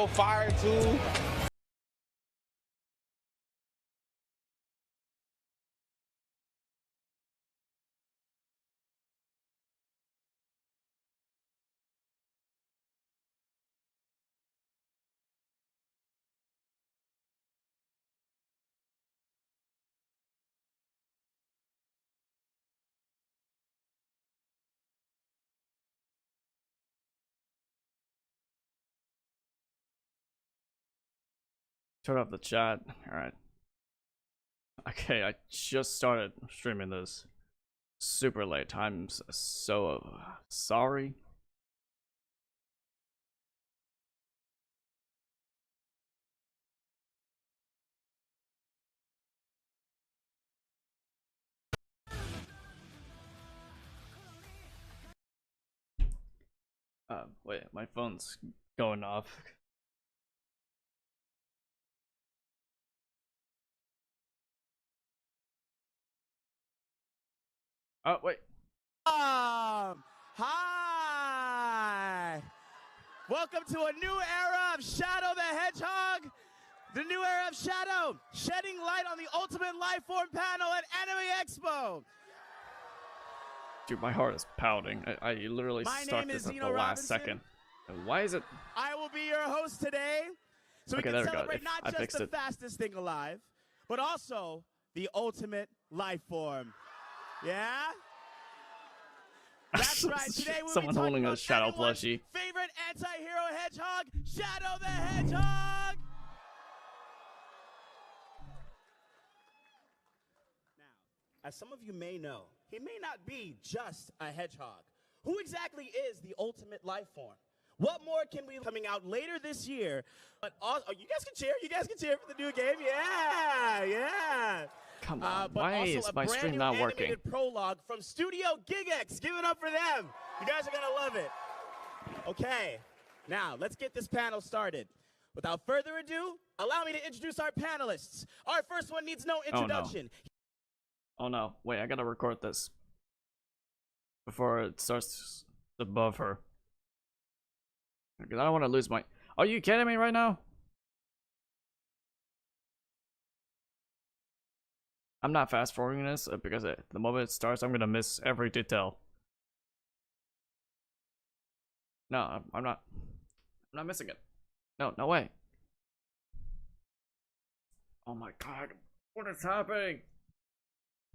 so fire too. Turn off the chat. Alright. Okay, I just started streaming this super late. I'm so sorry. Wait, my phone's going off. Oh, wait. Hi! Welcome to a new era of Shadow the Hedgehog. The new era of Shadow, shedding light on the Ultimate Lifeform panel at Anime Expo. Dude, my heart is pounding. I literally started this at the last second. Why is it? I will be your host today. So Okay, we there can we go. celebrate not just the fastest thing alive, but also the Ultimate Lifeform. Yeah? That's right. Today we'll Someone be talking holding a about Shadow everyone's plushie. favorite anti-hero hedgehog, Shadow the Hedgehog. Now, as some of you may know, he may not be just a hedgehog. Who exactly is the Ultimate Lifeform? What more can we coming out later this year? But also, oh, you guys can cheer. You guys can cheer for the new game. Yeah, yeah. Come on, But why also is a my brand stream new not working? animated prologue from Studio GigX. Give it up for them. You guys are gonna love it. Okay, now let's get this panel started. Without further ado, allow me to introduce our panelists. Our first one needs no introduction. Oh no, wait, I gotta record this before it starts above her. Because I don't want to lose my... Are you kidding me right now? I'm not fast forwarding this because the moment it starts, I'm gonna miss every detail. No, I'm not. I'm not missing it. No, no way. Oh my god, what is happening?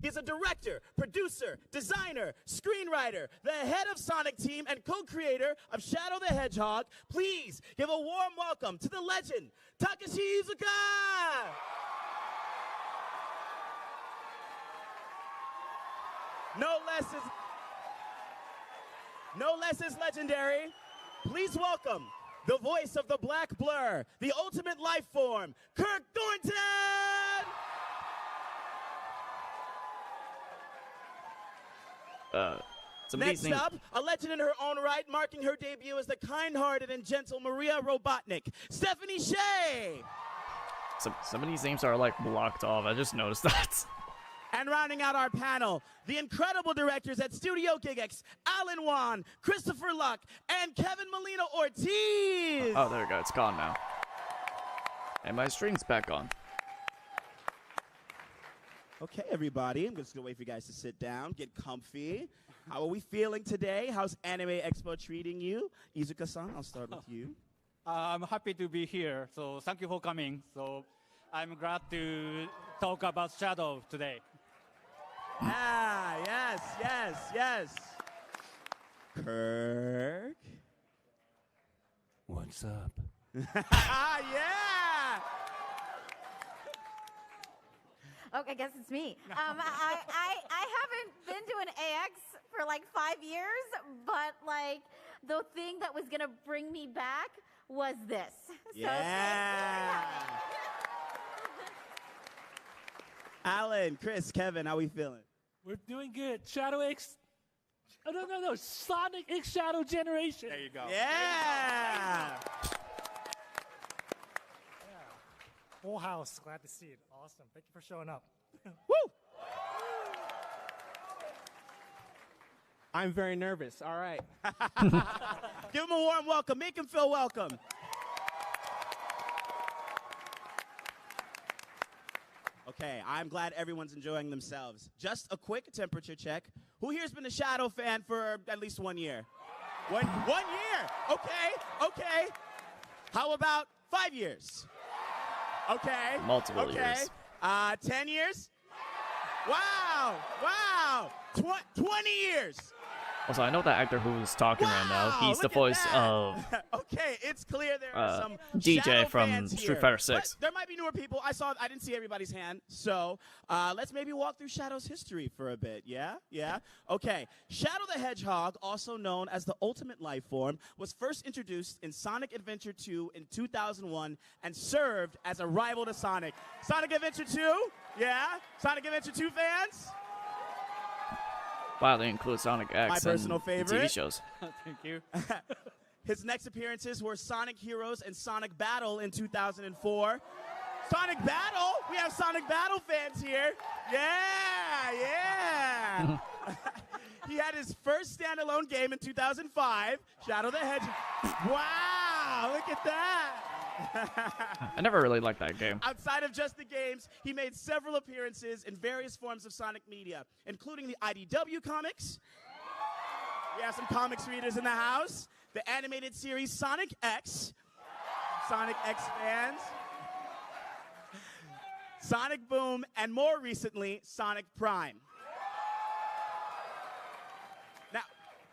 He's a director, producer, designer, screenwriter, the head of Sonic Team, and co-creator of Shadow the Hedgehog. Please give a warm welcome to the legend, Takashi Iizuka! No less is legendary. Please welcome the voice of the Black Blur, the Ultimate Lifeform, Kirk Thornton! Next up, a legend in her own right, marking her debut as the kind-hearted and gentle Maria Robotnik, Stephanie Shea. Some of these names are like blocked off. I just noticed that. And rounding out our panel, the incredible directors at Studio GigX, Alan Wan, Christopher Luck, and Kevin Molina Ortiz. Oh, there we go. It's gone now. And my stream's back on. Okay, everybody, I'm just gonna wait for you guys to sit down, get comfy. How are we feeling today? How's Anime Expo treating you? Iizuka-san, I'll start with you. I'm happy to be here, so thank you for coming. So I'm glad to talk about Shadow today. Ah, yes. Kirk? What's up? Yeah! Okay, I guess it's me. I haven't been to an AX for like 5 years, but like the thing that was gonna bring me back was this. Yeah. Alan, Chris, Kevin, how we feeling? We're doing good. Shadow X. Oh, no. Sonic X Shadow Generation. There you go. Yeah. Full house. Glad to see it. Awesome. Thank you for showing up. Woo! I'm very nervous. All right. Give him a warm welcome. Make him feel welcome. Okay, I'm glad everyone's enjoying themselves. Just a quick temperature check. Who here's been a Shadow fan for at least 1 year? One year. Okay. How about 5 years? Okay. Multiple years. 10 years? Wow. 20 years. Also, I know that actor who's talking right now. Wow, He's the look at voice that. of Okay, it's clear there are some DJ Shadow from fans Street here. Fighter But 6. there might be newer people. I didn't see everybody's hand. So let's maybe walk through Shadow's history for a bit. Yeah? Okay. Shadow the Hedgehog, also known as the Ultimate Life Form, was first introduced in Sonic Adventure 2 in 2001 and served as a rival to Sonic. Sonic Adventure 2? Yeah? Sonic Adventure 2 fans? Wow, they include Sonic X My personal and favorite. TV shows. Thank you. His next appearances were Sonic Heroes and Sonic Battle in 2004. Sonic Battle? We have Sonic Battle fans here. Yeah. He had his first standalone game in 2005, Shadow the Hedgehog. Wow, look at that. I never really liked that game. Outside of just the games, he made several appearances in various forms of Sonic media, including the IDW comics. We have some comics readers in the house. The animated series Sonic X. Sonic X fans. Sonic Boom, and more recently, Sonic Prime. Now,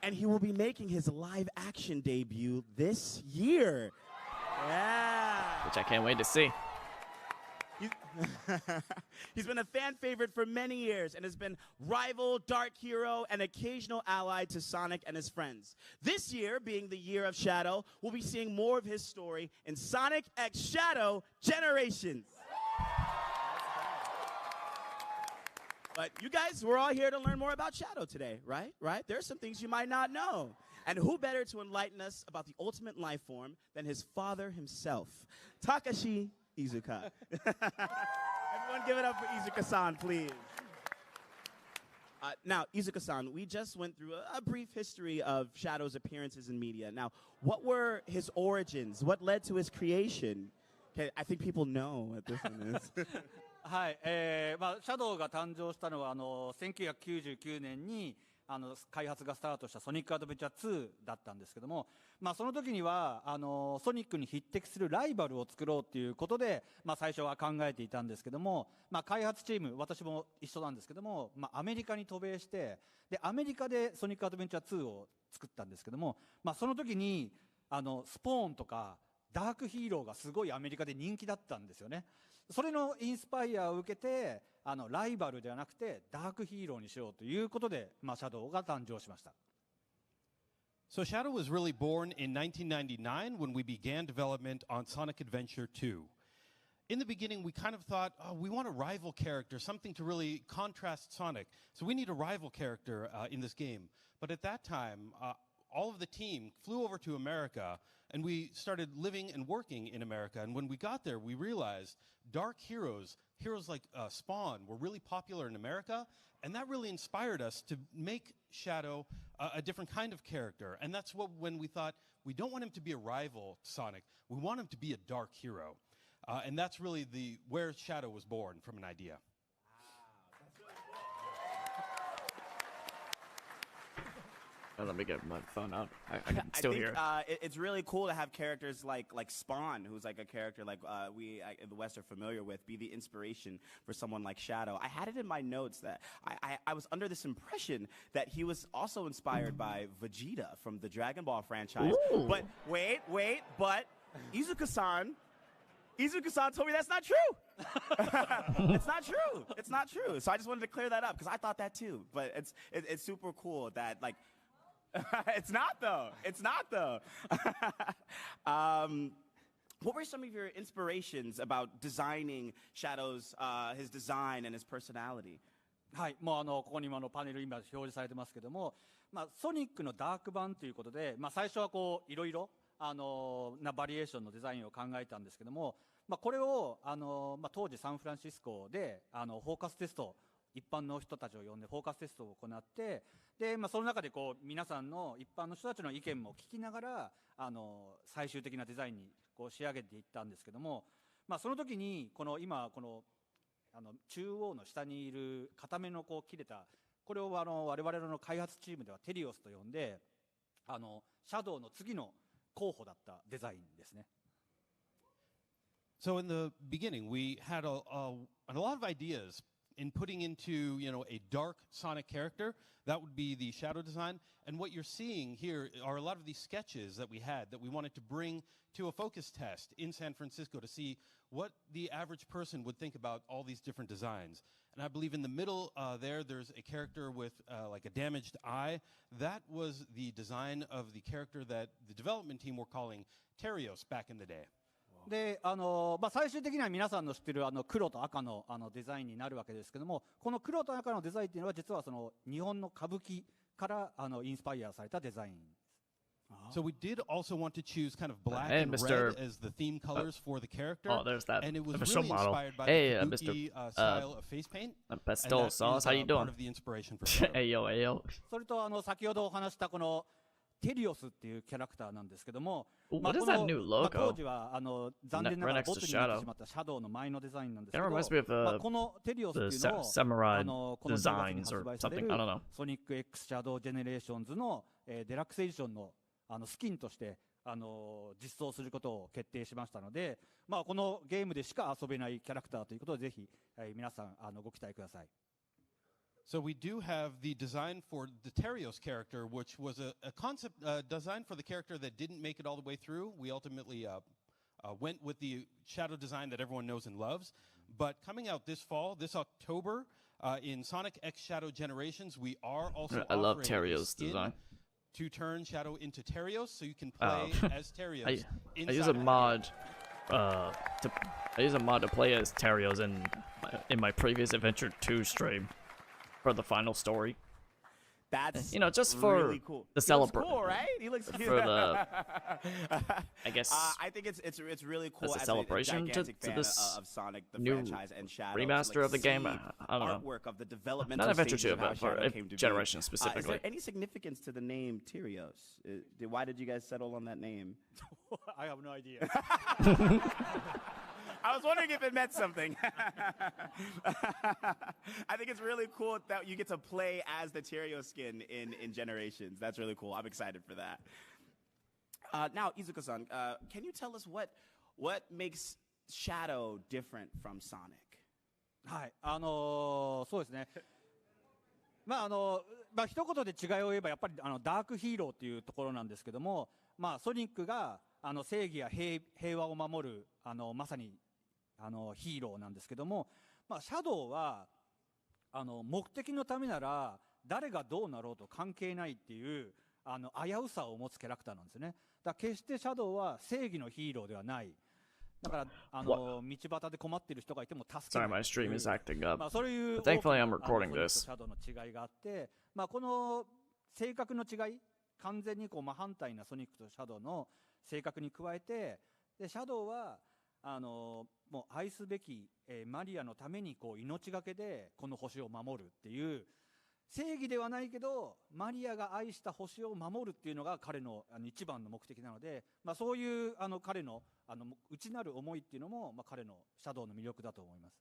and he will be making his live action debut this year. Yeah. Which I can't wait to see. He's been a fan favorite for many years and has been rival, dark hero, and occasional ally to Sonic and his friends. This year, being the year of Shadow, we'll be seeing more of his story in Sonic X Shadow Generations. But you guys, we're all here to learn more about Shadow today, right? There are some things you might not know. And who better to enlighten us about the ultimate life form than his father himself, Takashi Iizuka. Everyone give it up for Iizuka-san, please. Now, Iizuka-san, we just went through a brief history of Shadow's appearances in media. Now, what were his origins? What led to his creation? Okay, I think people know what this one is. はい、シャドウが誕生したのは1999年に開発がスタートしたソニックアドベンチャー2だったんですけども、その時にはソニックに匹敵するライバルを作ろうということで、最初は考えていたんですけども、開発チーム、私も一緒なんですけども、アメリカに渡米して、でアメリカでソニックアドベンチャー2を作ったんですけども、その時にスポーンとかダークヒーローがすごいアメリカで人気だったんですよね。それのインスパイアを受けてライバルではなくてダークヒーローにしようということで、シャドウが誕生しました。So Shadow was really born in 1999 when we began development on Sonic Adventure 2. In the beginning, we kind of thought, oh, we want a rival character, something to really contrast Sonic. So we need a rival character in this game. But at that time, all of the team flew over to America, and we started living and working in America. And when we got there, we realized dark heroes like Spawn, were really popular in America, and that really inspired us to make Shadow a different kind of character. And that's when we thought, we don't want him to be a rival to Sonic, we want him to be a dark hero. And that's really where Shadow was born, from an idea. Let me get my phone out. I can still hear. It's really cool to have characters like Spawn, who's like a character like we in the West are familiar with, be the inspiration for someone like Shadow. I had it in my notes that I was under this impression that he was also inspired by Vegeta from the Dragon Ball franchise. Ooh. But wait, but Iizuka-san told me that's not true. It's not true. So I just wanted to clear that up because I thought that too. But it's super cool that like. It's not though. What were some of your inspirations about designing Shadow's his design and his personality? はい、もうここにもパネル今表示されてますけども、ソニックのダーク版ということで、最初はこういろいろなバリエーションのデザインを考えたんですけども、これを当時サンフランシスコでフォーカステスト、一般の人たちを呼んでフォーカステストを行って、でその中でこう皆さんの一般の人たちの意見も聞きながら最終的なデザインにこう仕上げていったんですけども、その時に今この中央の下にいる固めのこう切れた、これを我々の開発チームではテリオスと呼んで、シャドウの次の候補だったデザインですね。So in the beginning, we had a lot of ideas in putting into, a dark Sonic character. That would be the shadow design. And what you're seeing here are a lot of these sketches that we had that we wanted to bring to a focus test in San Francisco to see what the average person would think about all these different designs. And I believe in the middle there's a character with like a damaged eye. That was the design of the character that the development team were calling Terios back in the day. で最終的には皆さんの知っている黒と赤のデザインになるわけですけども、この黒と赤のデザインっていうのは実はその日本の歌舞伎からインスパイアされたデザイン。So we did also want to choose kind of black Hey, and Mr. red as the theme colors for the character. Oh, there's that and it was official really model. inspired by Hey, the Mr. kabuki style of face paint. And Pastel that sauce, is, how you doing? part of the inspiration for Shadow. Ayo, ayo. それと先ほどお話したこのテリオスっていうキャラクターなんですけども、 What is こ that の new 当 logo? 時は残念なが Right ら next ボ to ツになっ Shadow. てしまったシャドウの前のデザインなんですけ It ど、 reminds me of このテリオスってい the うのを samurai この5月に designs 発 or 売され something. る I don't know. ソニック X シャドウジェネレーションズのデラックスエディションのスキンとして実装することを決定しましたので、このゲームでしか遊べないキャラクターということでぜひ皆さんご期待ください。So we do have the design for the Terios character, which was a concept design for the character that didn't make it all the way through. We ultimately went with the shadow design that everyone knows and loves. But coming out this fall, this October, in Sonic X Shadow Generations, we are also I love offering a Terios skin design. to turn Shadow into Terios, so you can play as Terios. I inside use a of the mod to play as Terios in my previous Adventure 2 stream for the final story. That's Just for really cool. the He looks celebra- cool, right? He looks cute. for the I guess I think it's really cool as a as celebration a to gigantic fan this of Sonic the new franchise and Shadow. remaster to, of the game. see I don't know. artwork of the developmental Not Adventure stages 2, of how but for Shadow came to Generation be. Is specifically. there any significance to the name Terios? Why did you guys settle on that name? I have no idea. I was wondering if it meant something. I think it's really cool that you get to play as the Terios skin in Generations. That's really cool. I'm excited for that. Now, Izuka-san, can you tell us what makes Shadow different from Sonic? はい、そうですね。一言で違いを言えばやっぱりダークヒーローっていうところなんですけども、ソニックが正義や平和を守るまさにヒーローなんですけども、シャドウは目的のためなら誰がどうなろうと関係ないっていう危うさを持つキャラクターなんですね。だから決してシャドウは正義のヒーローではない。だから道端で困っている人がいても助けない。Sorry, my stream is acting up. そういう But thankfully, I'm recording ソニックと this. シャドウの違いがあって、この性格の違い、完全に真反対なソニックとシャドウの性格に加えて、でシャドウはもう愛すべき、マリアのために命がけでこの星を守るっていう正義ではないけどマリアが愛した星を守るっていうのが彼の一番の目的なので、そういう彼の内なる思いっていうのも、彼のシャドウの魅力だと思います。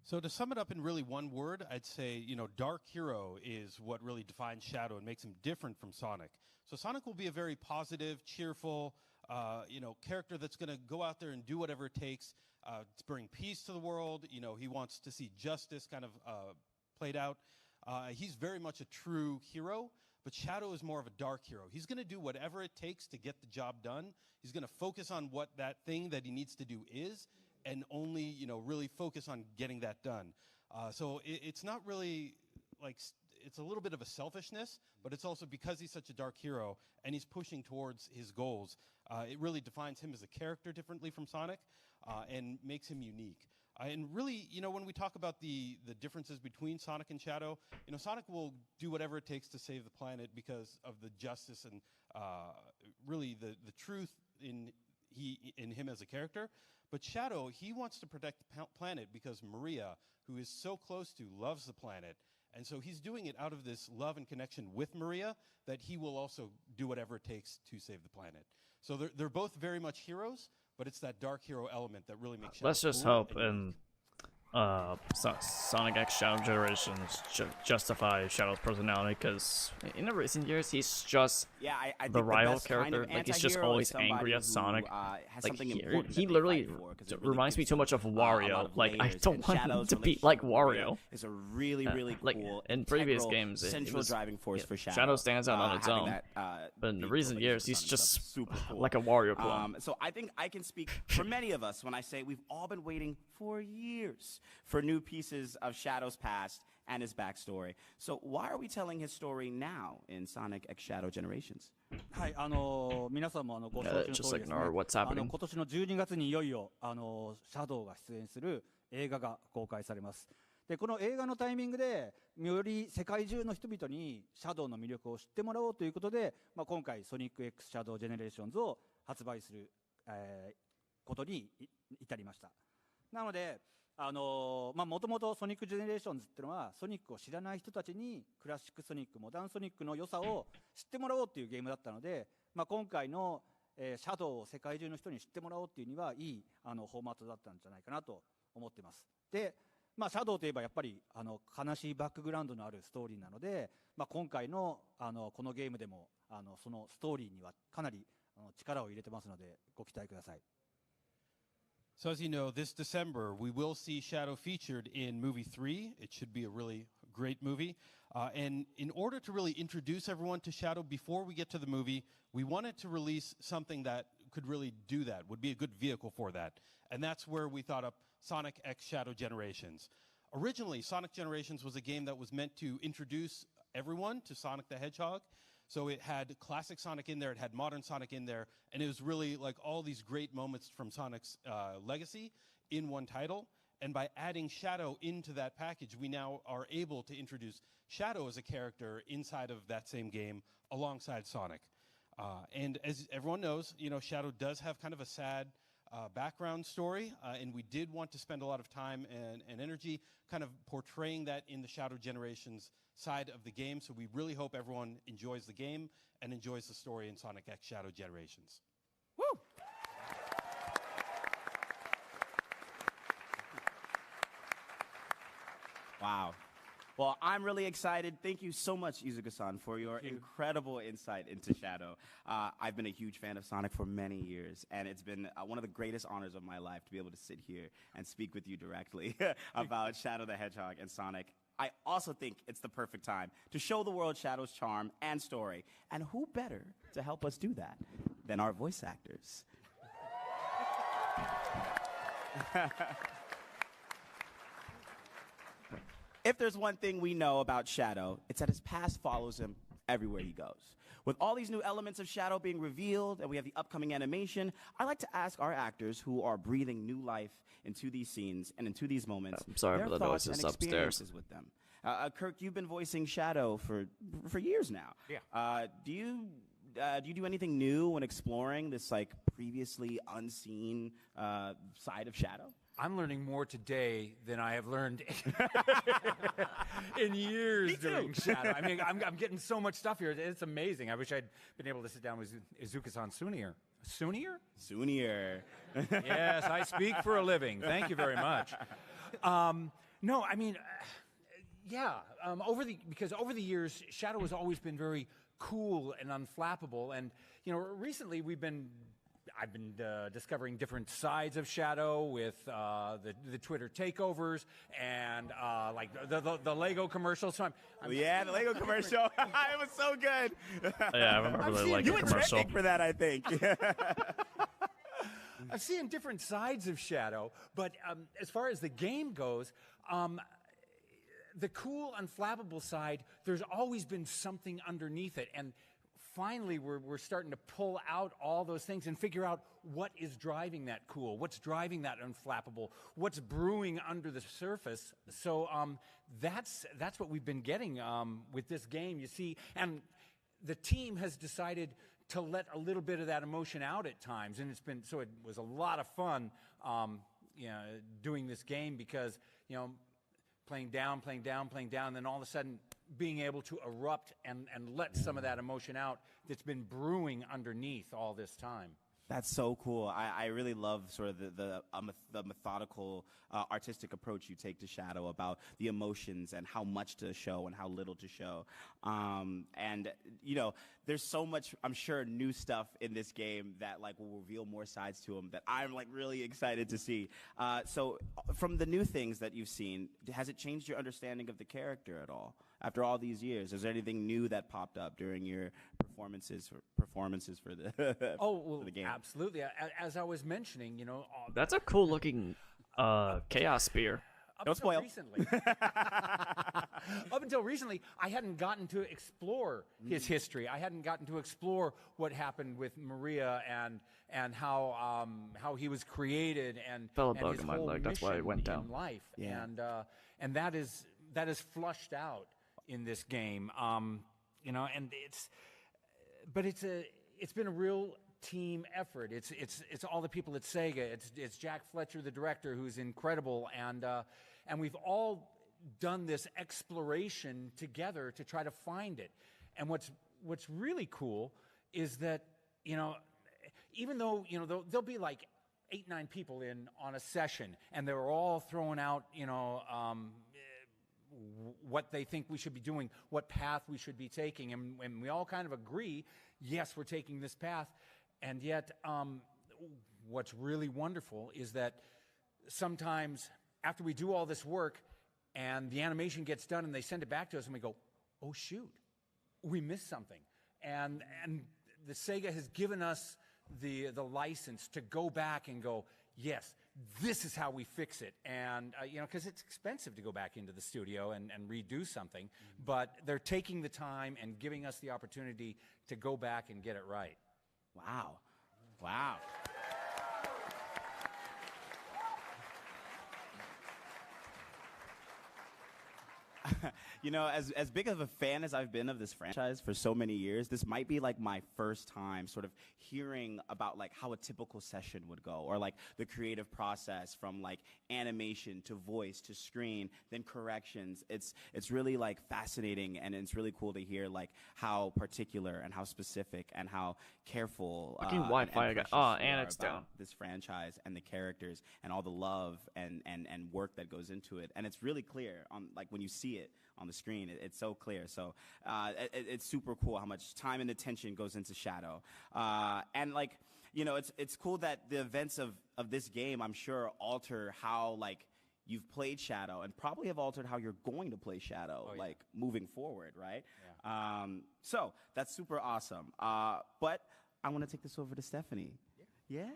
So to sum it up in really one word, I'd say, Dark Hero is what really defines Shadow and makes him different from Sonic. So Sonic will be a very positive, cheerful, character that's going to go out there and do whatever it takes to bring peace to the world. He wants to see justice kind of played out. He's very much a true hero, but Shadow is more of a dark hero. He's going to do whatever it takes to get the job done. He's going to focus on what that thing that he needs to do is, and only, really focus on getting that done. So it's not really like, it's a little bit of a selfishness, but it's also because he's such a dark hero and he's pushing towards his goals. It really defines him as a character differently from Sonic and makes him unique. And really, when we talk about the differences between Sonic and Shadow, Sonic will do whatever it takes to save the planet because of the justice and really the truth in him as a character. But Shadow, he wants to protect the planet because Maria, who is so close to, loves the planet. And so he's doing it out of this love and connection with Maria that he will also do whatever it takes to save the planet. So they're both very much heroes, but it's that dark hero element that really makes Shadow Let's just cool hope and unique. Sonic X Shadow Generations justify Shadow's personality because in the recent years he's just I the think rival best kind character. of Like he's just anti-hero is always somebody angry at who, Sonic. has Like something important he that they literally fight for, 'cause it really reminds me gives too much of them, a lot Wario. of Like I layers, don't and want him Shadow's to be like relationship with Wario. is a really Like cool, in previous integral, games, it central was, driving force for Shadow. Shadow stands out on its having own. that, But in the deep recent years, relationship he's with Sonic just stuff, super cool. like a Wario clone. So I think I can speak for many of us when I say we've all been waiting for years for new pieces of Shadow's past and his backstory. So why are we telling his story now in Sonic X Shadow Generations? はい、皆さんもご承知の通りですね、 just ignore what's happening. 今年の12月にいよいよシャドウが出演する映画が公開されます。でこの映画のタイミングでより世界中の人々にシャドウの魅力を知ってもらおうということで、今回ソニック X シャドウジェネレーションズを発売する、ことに至りました。なのでもともとソニックジェネレーションズっていうのはソニックを知らない人たちにクラシックソニックモダンソニックの良さを知ってもらおうっていうゲームだったので、今回の、シャドウを世界中の人に知ってもらおうっていうにはいいフォーマットだったんじゃないかなと思ってます。で、シャドウといえばやっぱり悲しいバックグラウンドのあるストーリーなので、今回のこのゲームでもそのストーリーにはかなり力を入れてますのでご期待ください。So as you know, this December, we will see Shadow featured in movie 3. It should be a really great movie. And in order to really introduce everyone to Shadow before we get to the movie, we wanted to release something that could really do that, would be a good vehicle for that. And that's where we thought up Sonic X Shadow Generations. Originally, Sonic Generations was a game that was meant to introduce everyone to Sonic the Hedgehog. So it had classic Sonic in there, it had modern Sonic in there, and it was really like all these great moments from Sonic's legacy in one title. And by adding Shadow into that package, we now are able to introduce Shadow as a character inside of that same game alongside Sonic. And as everyone knows, you know, Shadow does have kind of a sad background story, and we did want to spend a lot of time and energy kind of portraying that in the Shadow Generations side of the game. So we really hope everyone enjoys the game and enjoys the story in Sonic X Shadow Generations. Woo! Wow. Well, I'm really excited. Thank you so much, Izuka-san, for your incredible insight into Shadow. I've been a huge fan of Sonic for many years, and it's been one of the greatest honors of my life to be able to sit here and speak with you directly about Shadow the Hedgehog and Sonic. I also think it's the perfect time to show the world Shadow's charm and story. And who better to help us do that than our voice actors? If there's one thing we know about Shadow, it's that his past follows him everywhere he goes. With all these new elements of Shadow being revealed, and we have the upcoming animation, I like to ask our actors who are breathing new life into these scenes and into these moments, I'm sorry their for the thoughts noises and upstairs. experiences with them. Kirk, you've been voicing Shadow for years now. Yeah. Do you do anything new when exploring this like previously unseen side of Shadow? I'm learning more today than I have learned in years doing Shadow. I mean, I'm getting so much stuff here. It's amazing. I wish I'd been able to sit down with Izuka-san sooner. Sooner? Sooner. Yes, I speak for a living. Thank you very much. No, I mean, because over the years, Shadow has always been very cool and unflappable. And, you know, recently I've been discovering different sides of Shadow with the Twitter takeovers and like the Lego commercial. So the Lego commercial. It was so good. Yeah, I remember the Lego you were commercial. trending for that, I think. I'm seeing different sides of Shadow, but as far as the game goes, the cool, unflappable side, there's always been something underneath it. And finally, we're starting to pull out all those things and figure out what is driving that cool, what's driving that unflappable, what's brewing under the surface. So that's what we've been getting with this game, you see. And the team has decided to let a little bit of that emotion out at times, and it was a lot of fun, doing this game because, you know, playing down, then all of a sudden being able to erupt and let some of that emotion out that's been brewing underneath all this time. That's so cool. I really love sort of the methodical artistic approach you take to Shadow about the emotions and how much to show and how little to show. And you know, there's so much, I'm sure, new stuff in this game that like will reveal more sides to him that I'm like really excited to see. So from the new things that you've seen, has it changed your understanding of the character at all? After all these years, is there anything new that popped up during your performances for the for the game? Absolutely. As I was mentioning, you know, That's a cool looking chaos spear. Don't spoil. Recently, up until recently, I hadn't gotten to explore his history. I hadn't gotten to explore what happened with Maria and how he was created and Felt a and bug his in my whole leg, that's why it mission went down. in life. Yeah. And that is flushed out in this game. You know, and it's been a real team effort. It's all the people at Sega. It's Jack Fletcher, the director, who's incredible, and we've all done this exploration together to try to find it. And what's really cool is that, you know, even though, you know, there'll be like 8, 9 people in on a session, and they're all throwing out, you know, what they think we should be doing, what path we should be taking, and we all kind of agree, yes, we're taking this path. And yet, what's really wonderful is that sometimes after we do all this work and the animation gets done and they send it back to us and we go, oh shoot, we missed something. And the Sega has given us the license to go back and go, yes, this is how we fix it. And, you know, because it's expensive to go back into the studio and redo something, but they're taking the time and giving us the opportunity to go back and get it right. Wow. Wow. You know, as big of a fan as I've been of this franchise for so many years, this might be like my first time sort of hearing about like how a typical session would go, or like the creative process from like animation to voice to screen, then corrections. It's really like fascinating, and it's really cool to hear like how particular and how specific and how careful Fucking and Wi-Fi precious again. you And are it's about down. this franchise and the characters and all the love and work that goes into it. And it's really clear on like when you see it on the screen, it's so clear. So it's super cool how much time and attention goes into Shadow. And like, you know, it's cool that the events of this game, I'm sure, alter how like you've played Shadow, and probably have altered how you're going to play Shadow, like moving forward, right? Yeah. So that's super awesome. But I want to take this over to Stephanie. Yeah.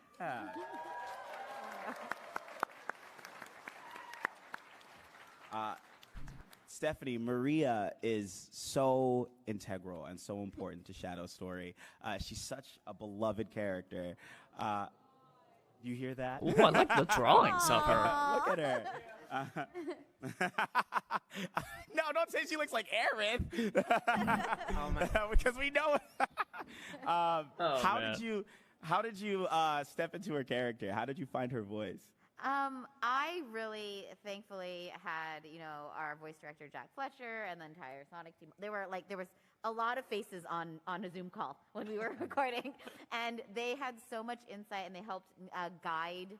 Stephanie, Maria is so integral and so important to Shadow's story. She's such a beloved character. You hear that? Ooh, I like the drawings of her. Look at her. No, don't say she looks like Aaron. Because we know. How did you step into her character? How did you find her voice? I really, thankfully, had, you know, our voice director, Jack Fletcher, and the entire Sonic team. There was a lot of faces on a Zoom call when we were recording, and they had so much insight, and they helped guide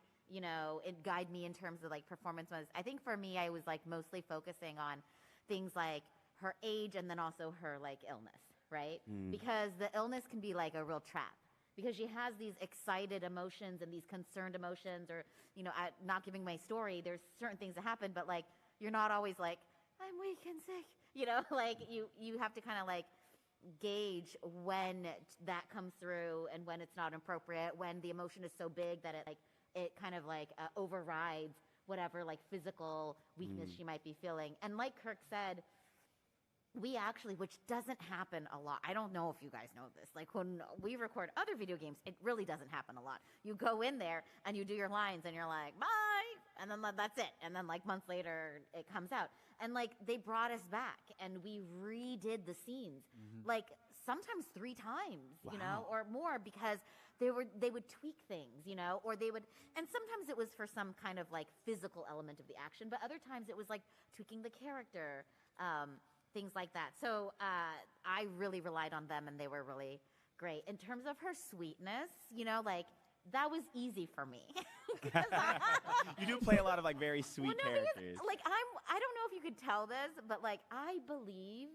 me in terms of, like, performance. I think for me, I was, like, mostly focusing on things like her age and then also her, like, illness, right? Because the illness can be, like, a real trap. Because she has these excited emotions and these concerned emotions, or, you know, not giving my story, there's certain things that happen, but, like, you're not always like, I'm weak and sick, you know? Like, you have to kind of, like, gauge when that comes through and when it's not appropriate, when the emotion is so big that it kind of, like, overrides whatever, like, physical weakness she might be feeling. And like Kirk said, we actually, which doesn't happen a lot. I don't know if you guys know this. Like, when we record other video games, it really doesn't happen a lot. You go in there and you do your lines and you're like, bye, and then that's it. And then, like, months later, it comes out. And, like, they brought us back and we redid the scenes, like, sometimes 3 times, you know, or more, because they would tweak things, you know, or they would, and sometimes it was for some kind of, like, physical element of the action, but other times it was, like, tweaking the character, things like that. So I really relied on them, and they were really great. In terms of her sweetness, you know, like, that was easy for me. You do play a lot of like very sweet Well, no, characters. because, like I don't know if you could tell this, but like I believe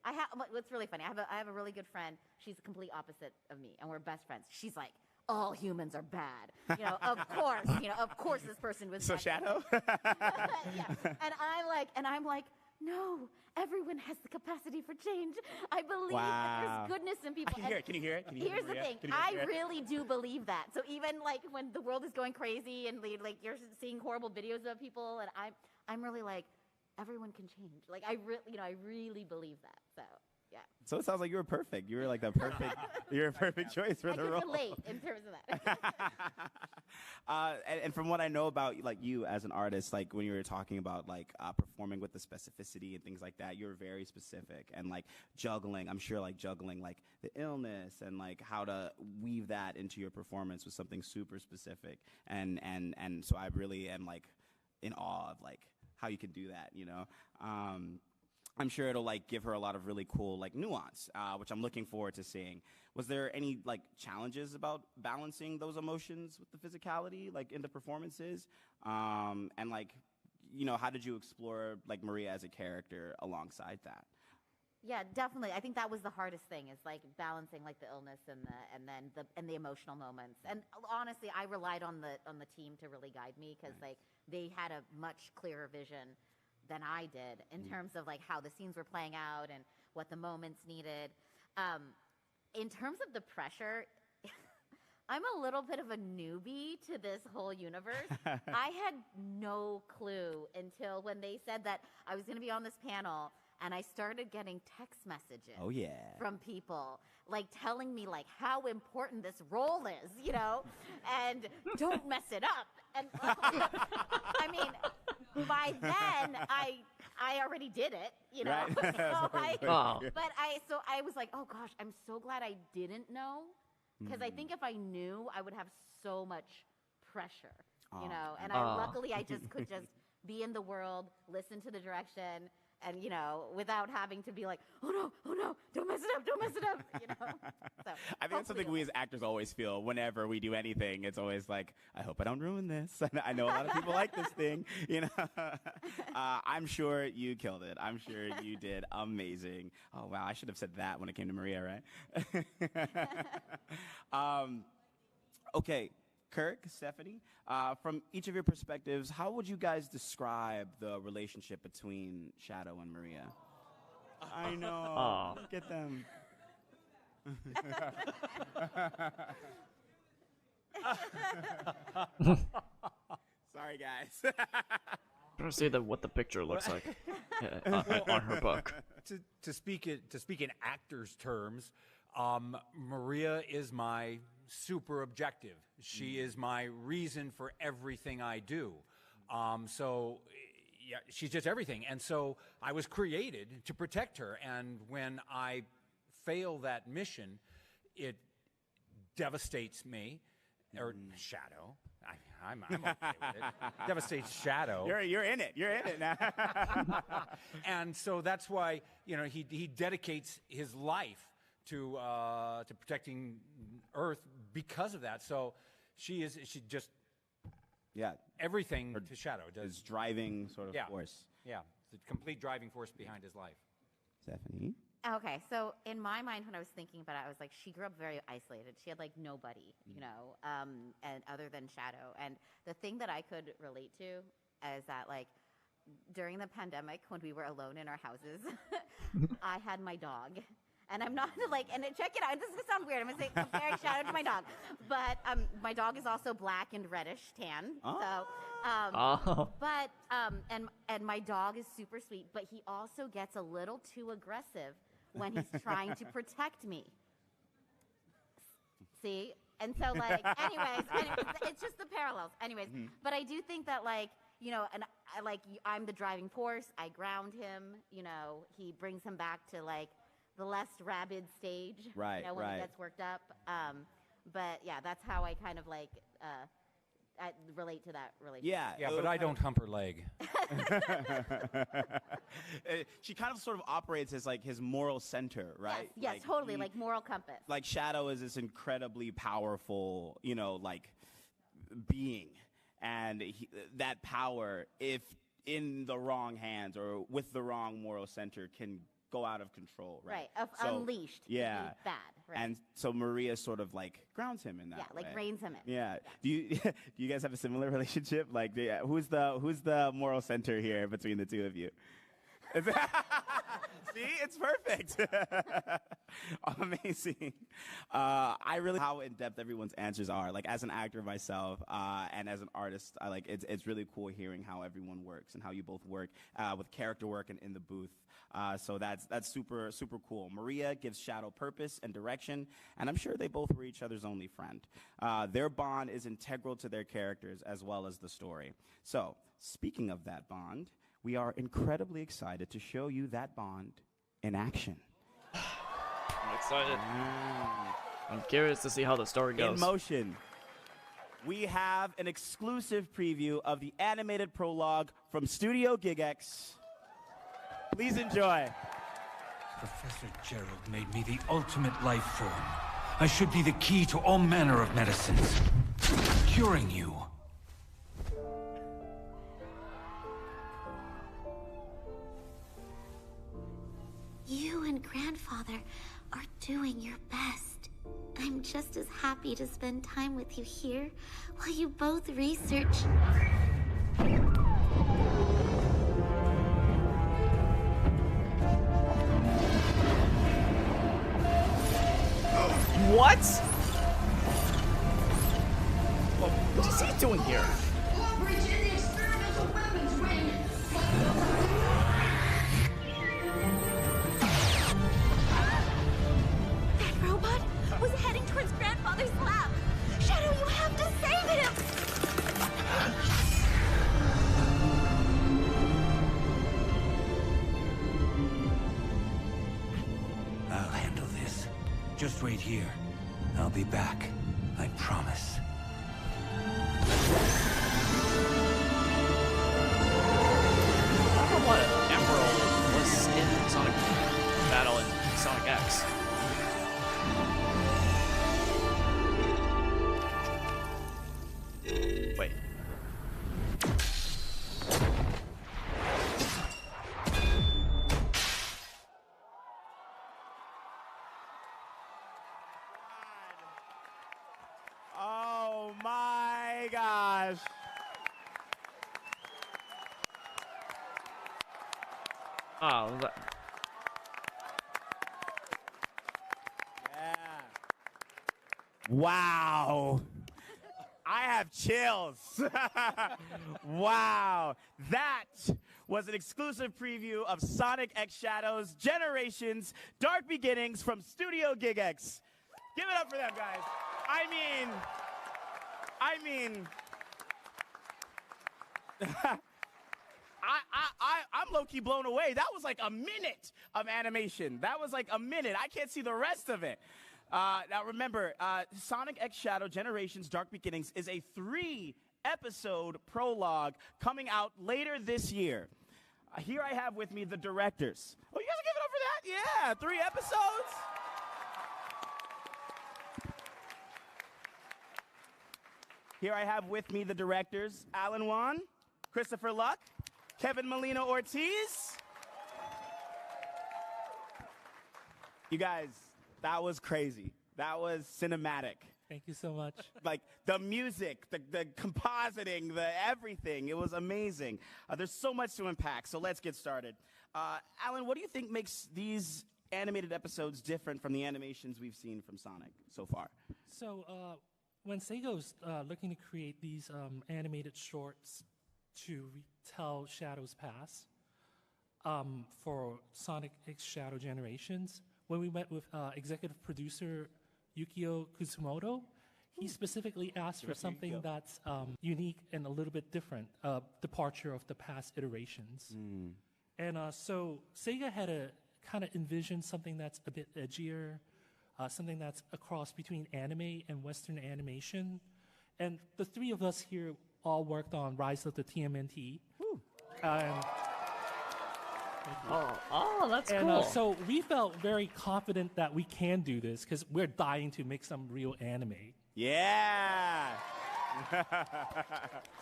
I have. What's really funny? I have a really good friend. She's the complete opposite of me, and we're best friends. She's like, all humans are bad. You know, of course, this person was. So bad. Shadow. Yeah, and I'm like, no, everyone has the capacity for change. I believe that there's goodness in people. Can you hear it? Can you hear it? Can you hear it, Here's the Maria? thing. Can you hear I it? really do believe that. So even like when the world is going crazy and like you're seeing horrible videos of people, and I'm really like, everyone can change. Like I really believe that. So yeah. So it sounds like you were perfect. You were like the perfect. You're a perfect choice for I the can role. relate in terms of that. And from what I know about like you as an artist, like when you were talking about like performing with the specificity and things like that, you were very specific and like juggling. I'm sure like juggling like the illness and like how to weave that into your performance was something super specific. And so I really am like in awe of like how you can do that. You know. I'm sure it'll like give her a lot of really cool like nuance, which I'm looking forward to seeing. Was there any like challenges about balancing those emotions with the physicality, like in the performances? And like, you know, how did you explore like Maria as a character alongside that? Yeah, definitely. I think that was the hardest thing is like balancing like the illness and the emotional moments. And honestly, I relied on the team to really guide me because like they had a much clearer vision than I did in terms of like how the scenes were playing out and what the moments needed. In terms of the pressure, I'm a little bit of a newbie to this whole universe. I had no clue until when they said that I was going to be on this panel, and I started getting text messages from people like telling me like how important this role is, you know, and don't mess it up. And I mean, by then I already did it, you know. Right. So I was like, oh gosh, I'm so glad I didn't know, because I think if I knew, I would have so much pressure, you know. And luckily I just could just be in the world, listen to the direction, and you know, without having to be like, oh no, don't mess it up, you know. So I think that's something we as actors always feel whenever we do anything. It's always like, I hope I don't ruin this. I know a lot of people like this thing, you know. I'm sure you killed it. I'm sure you did amazing. Oh wow, I should have said that when it came to Maria, right? Okay. Kirk, Stephanie, from each of your perspectives, how would you guys describe the relationship between Shadow and Maria? I know. Look at them. Sorry, guys. Trying to see what the picture looks like on her book. To speak in actors' terms, Maria is my super objective. She is my reason for everything I do. So yeah, she's just everything. And so I was created to protect her. And when I fail that mission, it devastates me, or Shadow. I'm okay with it. Devastates Shadow. You're in it. You're in it now. And so that's why, you know, he dedicates his life to protecting Earth because of that. So she just everything to Shadow does. Driving sort of force. Yeah, the complete driving force behind his life. Stephanie? Okay, so in my mind, when I was thinking about it, I was like, she grew up very isolated. She had like nobody, you know, and other than Shadow. And the thing that I could relate to is that like during the pandemic, when we were alone in our houses, I had my dog. And I'm not like, and check it out. This is gonna sound weird. I'm gonna say comparing Shadow to my dog, but my dog is also black and reddish tan. But and my dog is super sweet, but he also gets a little too aggressive when he's trying to protect me. See, and so like, anyways, it's just the parallels. Anyways, but I do think that like, you know, and I'm the driving force. I ground him. You know, he brings him back to like the less rabid stage, right? You know, when he gets worked up. But yeah, that's how I kind of like I relate to that relationship. Yeah, but I don't hump her leg. She kind of sort of operates as like his moral center, right? Yes, totally, like moral compass. Like Shadow is this incredibly powerful, you know, like being, and that power, if in the wrong hands or with the wrong moral center, can go out of control, right? Right, unleashed. Yeah. Can be bad, right? And so Maria sort of like grounds him in that way. like reins him in. Yeah. Do you guys have a similar relationship? Like, who's the moral center here between the two of you? See, it's perfect. Amazing. I really how in depth everyone's answers are. Like as an actor myself, and as an artist, I like it's really cool hearing how everyone works and how you both work with character work and in the booth. So that's super cool. Maria gives Shadow purpose and direction, and I'm sure they both were each other's only friend. Their bond is integral to their characters as well as the story. So speaking of that bond, we are incredibly excited to show you that bond in action. I'm excited. I'm curious to see how the story goes. In motion. We have an exclusive preview of the animated prologue from Studio GigX. Please enjoy. Professor Gerald made me the ultimate life form. I should be the key to all manner of medicines, curing you. You and Grandfather are doing your best. I'm just as happy to spend time with you here while you both research. What? What is he doing here? That robot was heading towards Grandfather's lab. Shadow, you have to save him! I'll handle this. Just wait here. I'll be back. I promise. I don't know what Emerald was in Sonic Battle in Sonic X. Wait. Oh my gosh. Oh, Yeah. Wow. I have chills. Wow. That was an exclusive preview of Sonic X Shadows Generations Dark Beginnings from Studio GigX. Give it up for them, guys. I mean, I'm low-key blown away. That was like a minute of animation. That was like a minute. I can't see the rest of it. Now remember, Sonic X Shadow Generations Dark Beginnings is a 3-episode prologue coming out later this year. Here I have with me the directors. Oh, you guys are giving up for that? Yeah, 3 episodes. Here I have with me the directors, Alan Wan, Christopher Luck, Kevin Molina Ortiz. You guys, that was crazy. That was cinematic. Thank you so much. Like the music, the compositing, the everything. It was amazing. There's so much to unpack, so let's get started. Alan, what do you think makes these animated episodes different from the animations we've seen from Sonic so far? So, when Sega was looking to create these animated shorts to retell Shadow's past for Sonic X Shadow Generations, when we met with executive producer Yukio Kusumoto, he specifically asked for something that's unique and a little bit different, departure of the past iterations. And so Sega had to kind of envision something that's a bit edgier, something that's a cross between anime and Western animation. And the 3 of us here all worked on Rise of the TMNT. that's And cool. so we felt very confident that we can do this because we're dying to make some real anime. Yeah.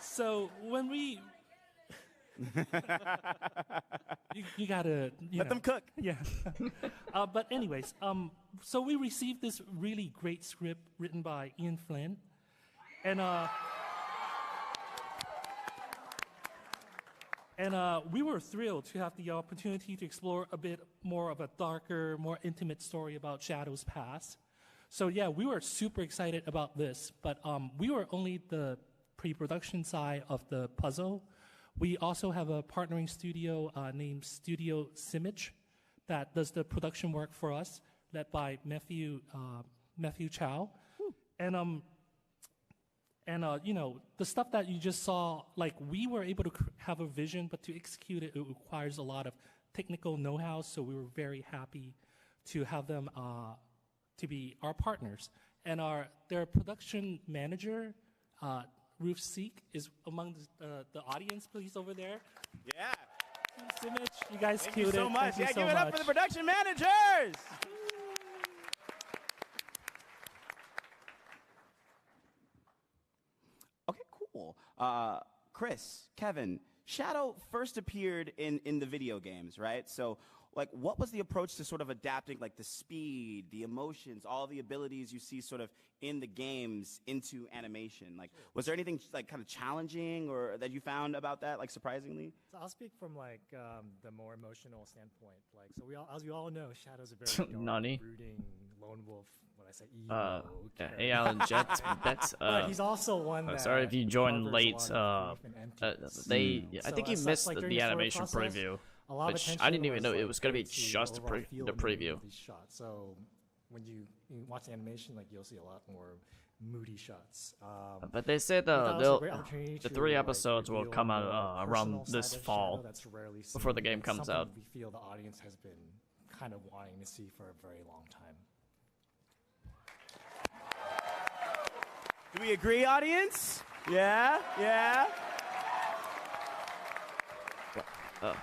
So when we, you gotta Let them cook. Yeah. But anyways, so we received this really great script written by Ian Flynn, and we were thrilled to have the opportunity to explore a bit more of a darker, more intimate story about Shadow's past. So yeah, we were super excited about this, but we were only the pre-production side of the puzzle. We also have a partnering studio named Studio Simage that does the production work for us, led by Matthew Chow. And you know, the stuff that you just saw, like we were able to have a vision, but to execute it, it requires a lot of technical know-how. So we were very happy to have them to be our partners. And their production manager, Ruth Seek, is among the audience, please, over there. Yeah. Simage, you guys Thank you killed so it. much. Thank you Yeah, so give it up much. for the production managers. Okay, cool. Chris, Kevin, Shadow first appeared in the video games, right? So, like, what was the approach to sort of adapting, like, the speed, the emotions, all the abilities you see sort of in the games into animation? Like, was there anything, like, kind of challenging or that you found about that, like, surprisingly? So I'll speak from like the more emotional standpoint. Like, so as we all know, Shadow's a very dark, Nani? brooding lone wolf. What I say, emo character. Hey, Alan Jet, that's But he's also one that sorry if you joined harbors a late. lot of grief and emptiness. I So think you as such, missed like, during the the story animation process, preview, a lot of which I attention didn't even know it like, was going to be paid to just overall feel the and mood preview. of these shots. So when you watch the animation, like you'll see a lot more moody shots. But they said we thought it was a great opportunity the to, 3 like, episodes will reveal come the out around personal this side of fall, Shadow that's rarely before the seen, game and comes something out. we feel the audience has been kind of wanting to see for a very long time. Do we agree, audience? Yeah? Yeah?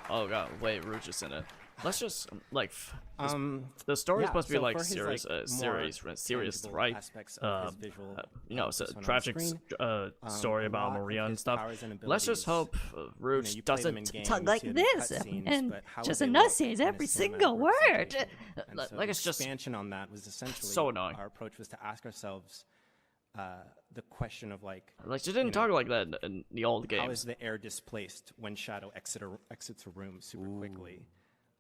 Oh god, wait, Rouge is in it. Let's just like the story is supposed to be so like for his, serious, like, more serious, tangible right? aspects of his visual, You know, it's a persona on tragic screen, story a about lot of Maria and his stuff. powers and Let's just abilities, hope Rouge you play them in doesn't games, talk you like see the this cutscenes, and but how just would they enunciates look in a every cinematic single word. representation? And so Like the it's just expansion on that was essentially so annoying. our approach was to ask ourselves the question of like she didn't talk like that in the old games. how is the air displaced when Shadow exits a room super quickly?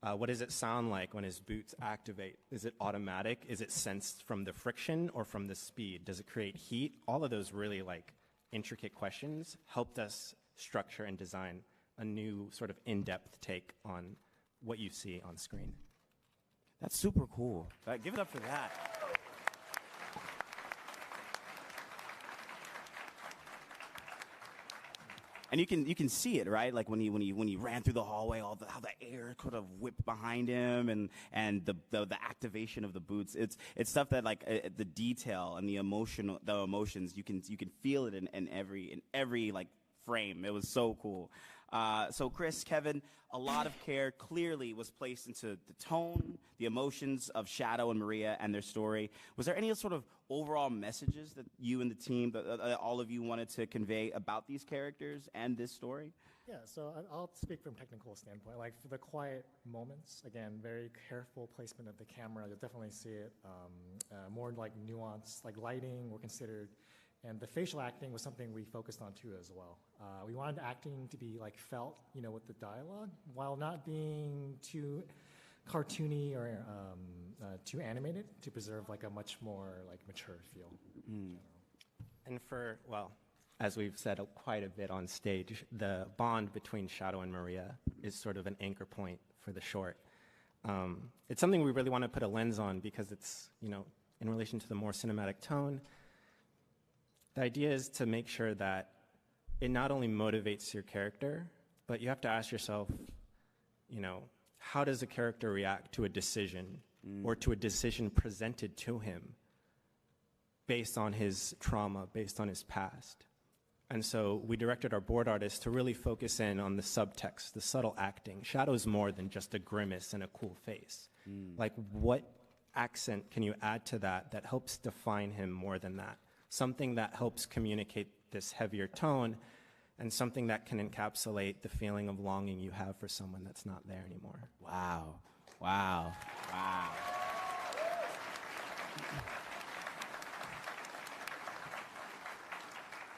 What does it sound like when his boots activate? Is it automatic? Is it sensed from the friction or from the speed? Does it create heat? All of those really like intricate questions helped us structure and design a new sort of in-depth take on what you see on screen. That's super cool. Give it up for that. And you can see it, right? Like when he ran through the hallway, how the air could have whipped behind him, and the activation of the boots. It's stuff that like the detail and the emotions you can feel it in every like frame. It was so cool. So Chris, Kevin, a lot of care clearly was placed into the tone, the emotions of Shadow and Maria and their story. Was there any sort of overall messages that you and the team, that all of you wanted to convey about these characters and this story? Yeah, so I'll speak from a technical standpoint. Like for the quiet moments, again, very careful placement of the camera. You'll definitely see it. More like nuance, like lighting were considered. And the facial acting was something we focused on too as well. We wanted acting to be like felt, you know, with the dialogue, while not being too cartoony or too animated, to preserve like a much more like mature feel. And for, well, as we've said quite a bit on stage, the bond between Shadow and Maria is sort of an anchor point for the short. It's something we really want to put a lens on because it's, you know, in relation to the more cinematic tone. The idea is to make sure that it not only motivates your character, but you have to ask yourself, you know, how does a character react to a decision or to a decision presented to him based on his trauma, based on his past? And so we directed our board artists to really focus in on the subtext, the subtle acting. Shadow's more than just a grimace and a cool face. Like, what accent can you add to that that helps define him more than that? Something that helps communicate this heavier tone and something that can encapsulate the feeling of longing you have for someone that's not there anymore. Wow. Wow. Wow.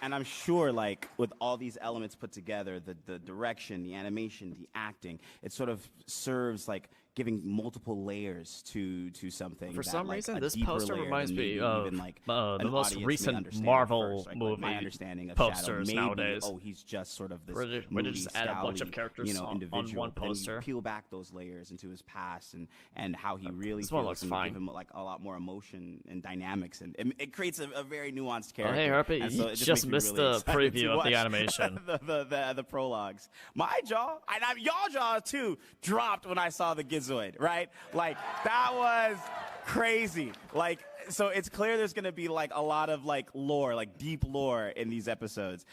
And I'm sure, like, with all these elements put together, the direction, the animation, the acting, it sort of serves, like, giving multiple layers to something. For that, some like, reason, a this deeper poster layer reminds than me maybe of even, like, the an most audience may recent understand Marvel at first, movie my understanding of Shadow posters maybe, nowadays. oh, he's just sort of this Where they moody, just add a bunch of scowly, characters you know, on individual. one Then you poster. peel back those layers into his past and how he really This one feels, looks and fine. give him like a lot more emotion and dynamics, and it creates a very nuanced character. Oh, hey, Harpy, And you so it just makes me missed really the excited preview to of the watch animation. the prologues. My jaw, and y'all jaw too, dropped when I saw the Gizoid, right? Like, that was crazy. Like, so it's clear there's going to be like a lot of like lore, like deep lore in these episodes.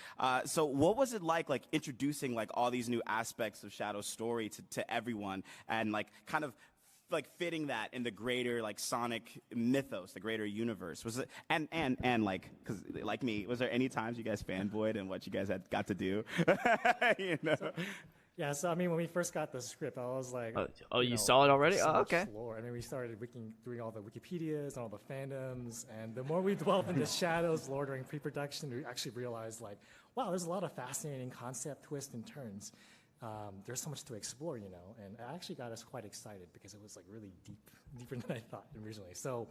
So what was it like introducing like all these new aspects of Shadow's story to everyone, and like kind of like fitting that in the greater like Sonic mythos, the greater universe? Was it and like, because like me, was there any times you guys fanboyed and what you guys had got to do? You know? Yeah, so I mean, when we first got the script, I was like, you saw it already? so Oh, much okay. lore. I mean, we started doing all the Wikipedias and all the fandoms, and the more we delved into Shadow's lore during pre-production, we actually realized, like, wow, there's a lot of fascinating concept twists and turns. There's so much to explore, you know, and it actually got us quite excited because it was like really deeper than I thought originally. So,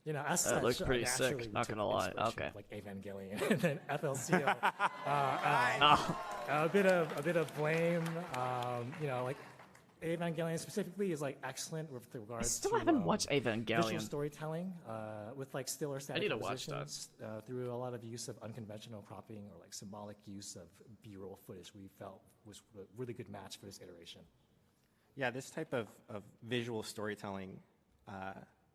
you know, as such, looked pretty sick, naturally we not took gonna lie. inspiration Okay. from, like Evangelion and then FLCO. A bit of blame, you know, like Evangelion specifically is like excellent with regards I still to haven't watched visual Evangelion. storytelling with like still or I static need to watch that. compositions through a lot of use of unconventional cropping or like symbolic use of B-roll footage we felt was a really good match for this iteration. Yeah, this type of visual storytelling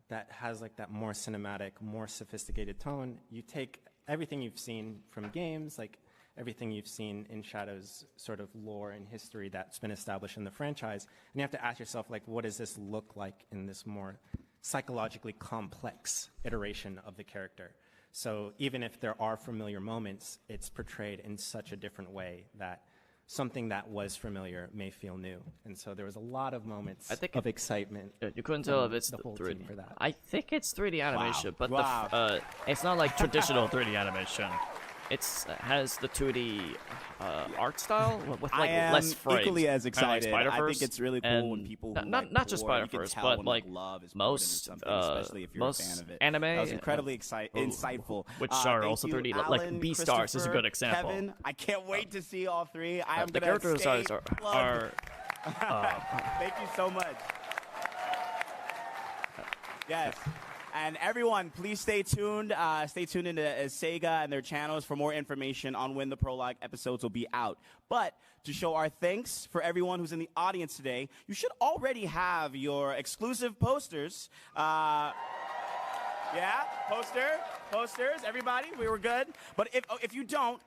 that has like that more cinematic, more sophisticated tone, you take everything you've seen from games, like everything you've seen in Shadow's sort of lore and history that's been established in the franchise, and you have to ask yourself, like, what does this look like in this more psychologically complex iteration of the character? So even if there are familiar moments, it's portrayed in such a different way that something that was familiar may feel new. And so there was a lot of moments of excitement. You couldn't tell if it's the whole 3D. team for that. I think it's 3D animation, but Wow. it's not like traditional 3D animation. It has the 2D art style with I like am less frames. equally as Kinda like excited. I think Spider-Verse, it's really cool when and people not who not, like not just lore, you can Spider-Verse, tell but when, like love is most something, especially if you're a fan of it. anime, That was incredibly insightful. which are Thank also you, 3D. Alan, Like Beastars is a Christopher, good example. Kevin, I can't wait to see all three. I am the gonna character stay designs plugged. are Thank you so much. Yes. And everyone, please stay tuned. Stay tuned into Sega and their channels for more information on when the prologue episodes will be out. But to show our thanks for everyone who's in the audience today, you should already have your exclusive posters. Yeah, posters, everybody, we were good. But if you don't,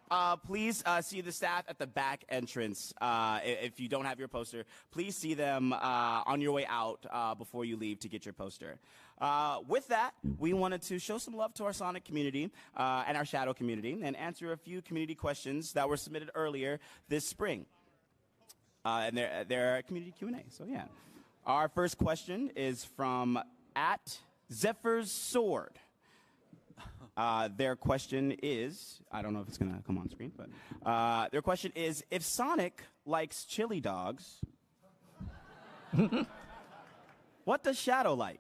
please see the staff at the back entrance. If you don't have your poster, please see them on your way out before you leave to get your poster. With that, we wanted to show some love to our Sonic community and our Shadow community and answer a few community questions that were submitted earlier this spring. And they're community Q&A, so yeah. Our first question is from @Zephyr's Sword. Their question is, I don't know if it's going to come on screen, but their question is, if Sonic likes chili dogs, what does Shadow like?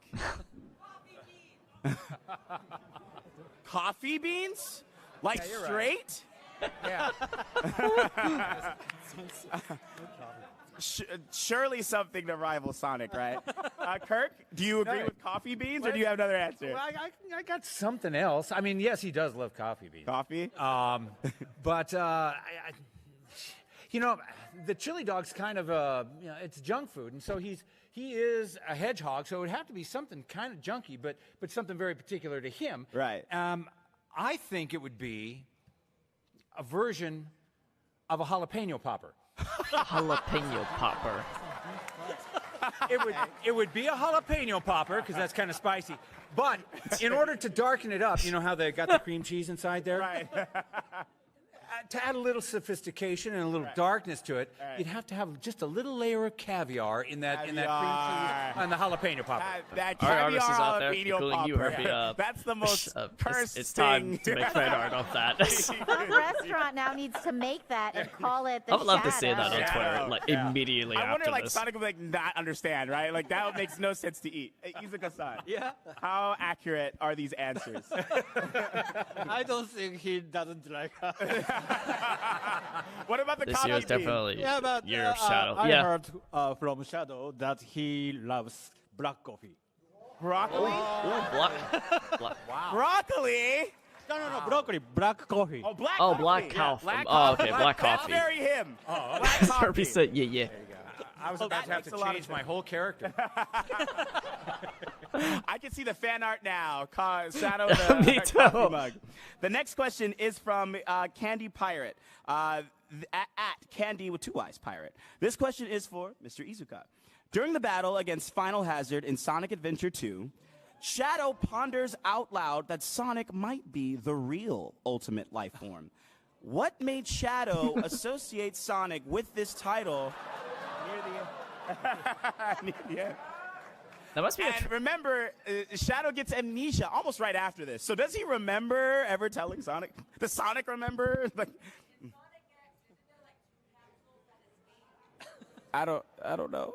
Coffee beans? Like Yeah, you're straight? Yeah. Surely something to rival Sonic, right? Kirk, do you agree with coffee beans, or do you have another answer? Well, I got something else. I mean, yes, he does love coffee beans. Coffee? But you know, the chili dog's kind of it's junk food, and so he is a hedgehog, so it would have to be something kind of junky, but something very particular to him. Right. I think it would be a version of a jalapeno popper. jalapeno popper. It would be a jalapeno popper because that's kind of spicy. But in order to darken it up, you know how they got the cream cheese inside there? Right. to add a little sophistication and a little darkness to it, you'd have to have just a little layer of caviar in that cream cheese and the jalapeno popper. That Our caviar artists is out there, jalapeno including you, popper. Herbie. That's the most cursed It's time thing. to make fan art of that. Some restaurant now needs to make that and call it the I would love to Shadow. see that on Twitter, like immediately I wonder, after like, this. Sonic would like not understand, right? Like that makes no sense to eat. Hey, Izuka-san. Yeah. How accurate are these answers? I don't think he doesn't like her. What about the This coffee year is bean? definitely Yeah, but year of Shadow. I Yeah. heard from Shadow that he loves black coffee. Broccoli? Black. Broccoli? No, broccoli, black coffee. Oh, black Oh, coffee. black coffee. Black Oh, coffee. okay, black That's coffee. very him. Black Herbie coffee. said, yeah. I was about to have makes to a lot of change my sense. whole character. I can see the fan art now. Shadow the Me coffee too. mug. The next question is from Candy Pirate. At Candy with 2 Y's Pirate. This question is for Mr. Izuka. During the battle against Final Hazard in Sonic Adventure 2, Shadow ponders out loud that Sonic might be the real ultimate life form. What made Shadow associate Sonic with this title near the end? That must be a And remember, Shadow gets amnesia almost right after this. So does he remember ever telling Sonic? Does Sonic remember? Like, I don't know.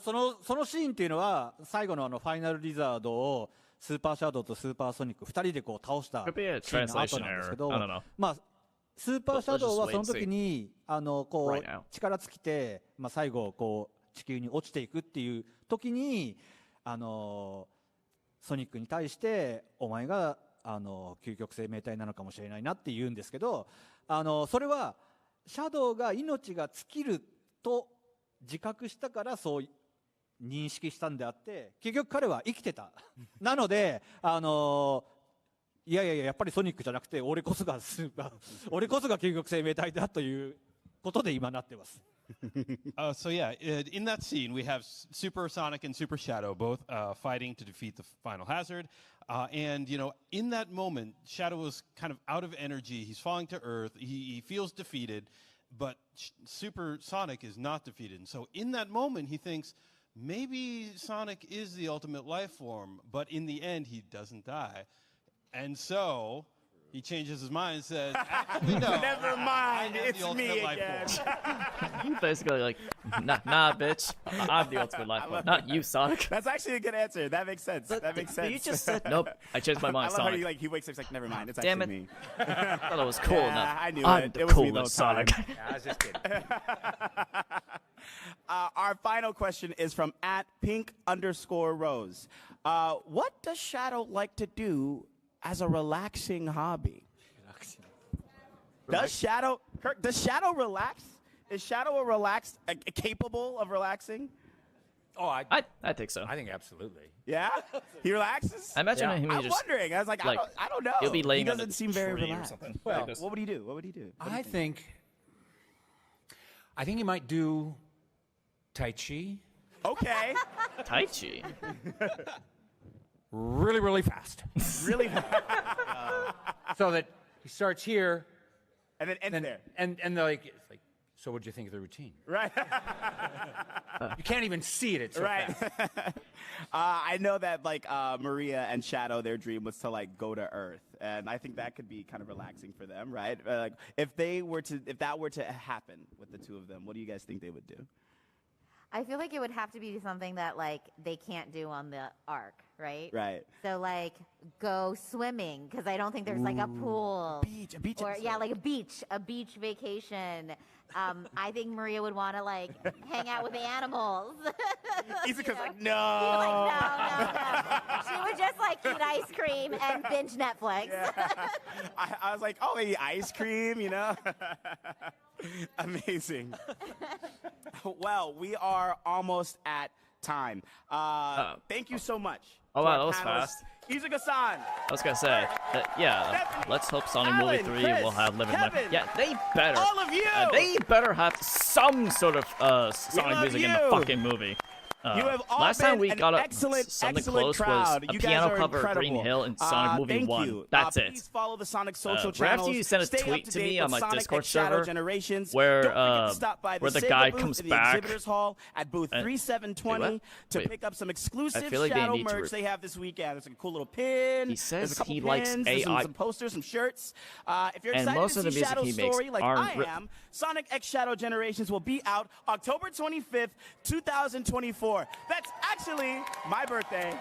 そのシーンっていうのは最後のファイナルリザードをスーパーシャドウとスーパーソニック2人でこう倒した Could be a シーンの後 translation なんですけ error. ど I don't know. まあスーパーシャドウは Let's just wait そ and の時にこ Right う now. 力尽きて最後こう地球に落ちていくっていう時にソニックに対してお前が究極生命体なのかもしれないなって言うんですけどそれはシャドウが命が尽きると自覚したからそう認識したんであって結局彼は生きてたなのでいややっぱりソニックじゃなくて俺こそが究極生命体だということで今なってます。So yeah, in that scene we have Super Sonic and Super Shadow both fighting to defeat the final hazard, and in that moment Shadow is kind of out of energy. He's falling to Earth. He feels defeated, but Super Sonic is not defeated. And so in that moment he thinks maybe Sonic is the ultimate life form, but in the end he doesn't die, and so he changes his mind and says, actually, no. Never mind, I am it's the ultimate me life again. He's basically like, nah, bitch. I'm the ultimate life form, not you, Sonic. That's actually a good answer. That makes sense. That makes sense. But you just said, nope, I changed my I mind, love how Sonic. he wakes up, he's like, never mind, it's Damn actually it. me. I thought it was cool Yeah, enough. I knew I'm it. the It was me the coolest whole time. Sonic. I was just kidding. Our final question is from @pink_rose. What does Shadow like to do as a relaxing hobby? Does Shadow relax? Is Shadow capable of relaxing? Oh, I think so. I think absolutely. Yeah, he relaxes. I imagine Yeah. him I'm just wondering. I was like, I don't know. he'll be laying he on a doesn't seem very tree or relaxed. something. Well, Like this. What would he do? What would he do? I think he might do Tai Chi Okay. Tai Chi. really, really fast. Really? So that he starts here And then ends there. and it's like, so what'd you think of the routine? Right. You can't even see it. It's so Right. fast. I know that Maria and Shadow, their dream was to go to Earth, and I think that could be kind of relaxing for them, right? If that were to happen with the two of them, what do you guys think they would do? I feel like it would have to be something that they can't do on the arc, right? Right. So go swimming because I don't think there's a pool. A beach. Or yeah, like a beach vacation. I think Maria would want to hang out with the animals. Izuka's like, She's no. no. She would just eat ice cream and binge Netflix. Yeah. I was like, oh, maybe ice cream, Amazing. Well, we are almost at time. Thank you so much. Oh, to wow, our that was panelists. fast. Izuka-san. I was gonna say that, yeah. Stephanie, Let's hope Sonic Alan, Movie 3 Chris, will have Live and Let. Kevin, Yeah, they better. all of you. They better have some sort of Sonic love music in the you. fucking movie. You have all last been time we an got excellent, something excellent close crowd. was a You guys piano are cover of incredible. Green Hill in Sonic Movie Thank 1. you. That's it. Please follow the Sonic social Right channels. after you sent a Stay tweet up to to me date on with my Sonic Discord X Shadow server Generations. where, Don't forget to stop by where the Sega guy booth comes in the back. Exhibitors Hall at booth Wait, 3720 what? to Wait. pick up some exclusive feel like they Shadow need to merch they have this weekend. There's a cool little pin. He There's says a couple he pins, likes there's AI. some posters, some shirts. If you're And excited most to of the see music Shadow's he makes story like aren't I am, Sonic X Shadow Generations will be out October 25th, 2024. That's actually my birthday.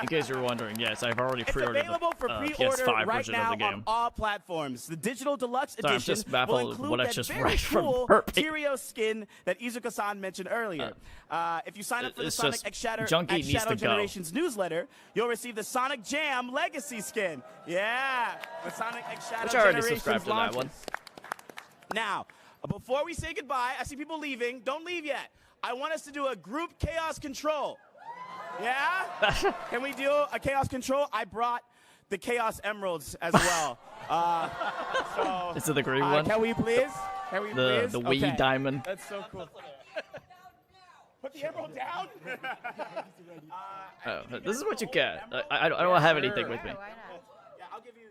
In case you're wondering, yes, I've already It's pre-ordered available for the pre-order PS5 right version now of the on game. all platforms. The digital deluxe Sorry, I'm edition just will baffled include what I that just very read from cool Herbie. Tyrio skin that Izuka-san mentioned earlier. If you sign up for the It's Sonic just X Shadow, Junkie X needs Shadow to go. Generations newsletter, you'll receive the Sonic Jam Legacy skin. Yeah, the Sonic X Shadow Which I already Generations subscribed to that launches. one. Now, before we say goodbye, I see people leaving. Don't leave yet. I want us to do a group chaos control. Yeah? Can we do a chaos control? I brought the Chaos Emeralds as well. So, Is it the green one? Can we please? Can we The please? Wii Okay. Diamond. That's so cool. Put the emerald down. Oh, this is what you get. I don't have anything with me. Yeah, I'll give you.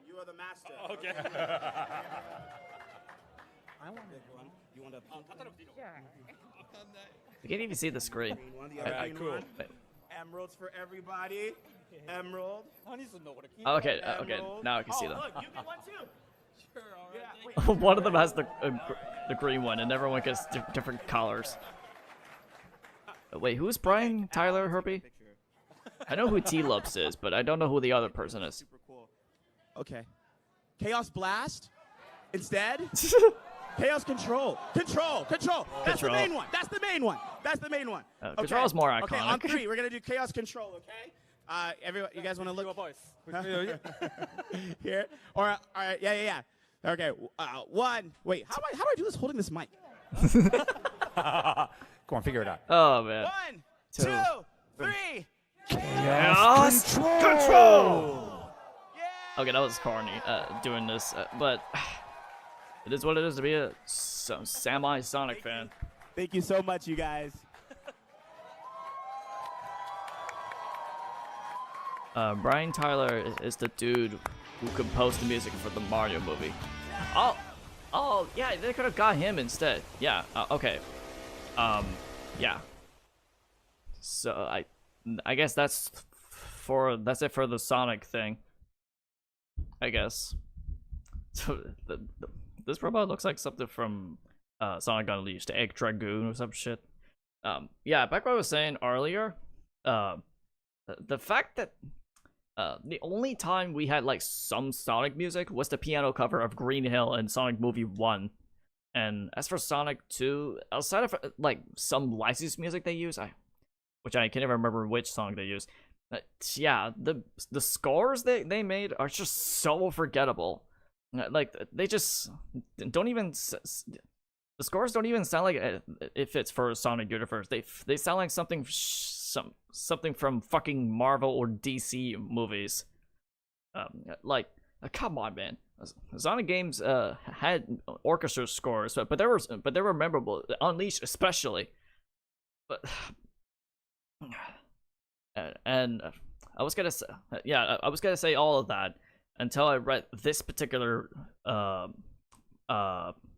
You are the master. Okay. I want one. You want a pink one? You can't even see the screen. Green one, the other green one. Emeralds for everybody. Emerald. Oh, okay, okay, Emerald. now I can see Oh, them. look, you get one too. Sure, all right. Yeah, One of them has the green one, and everyone gets different colors. Wait, who's Brian Tyler Herbie? I know who T-Lubs is, but I don't know who the other person is. Super cool. Okay. Chaos Blast instead. Chaos Control. Control. That's the Control. main one. That's the main one. That's the main one. Control is more iconic. Okay, on 3, we're gonna do Chaos Control. Okay. Everyone, you guys want to look? Huh? Here. Or all right. Yeah. Okay. 1. Wait. How do I do this holding this mic? Go on, figure it out. Oh man. 1, 2, 3. Chaos Control. Okay, that was corny. Doing this, but it is what it is to be a semi-Sonic fan. Thank you so much, you guys. Brian Tyler is the dude who composed the music for the Mario movie. Oh, yeah, they could have got him instead. Yeah, okay. Yeah. So I guess that's it for the Sonic thing. I guess. So this robot looks like something from Sonic Unleashed, Egg Dragoon or some shit. Yeah, back what I was saying earlier. The fact that the only time we had like some Sonic music was the piano cover of Green Hill in Sonic Movie 1. And as for Sonic 2, outside of like some licensed music they use, which I can't even remember which song they use. Yeah, the scores they made are just so forgettable. Like they just don't even. The scores don't even sound like it fits for Sonic Universe. They sound like something from fucking Marvel or DC movies. Like come on, man. Sonic games had orchestra scores, but they were memorable. Unleashed especially. But and I was gonna say all of that until I read this particular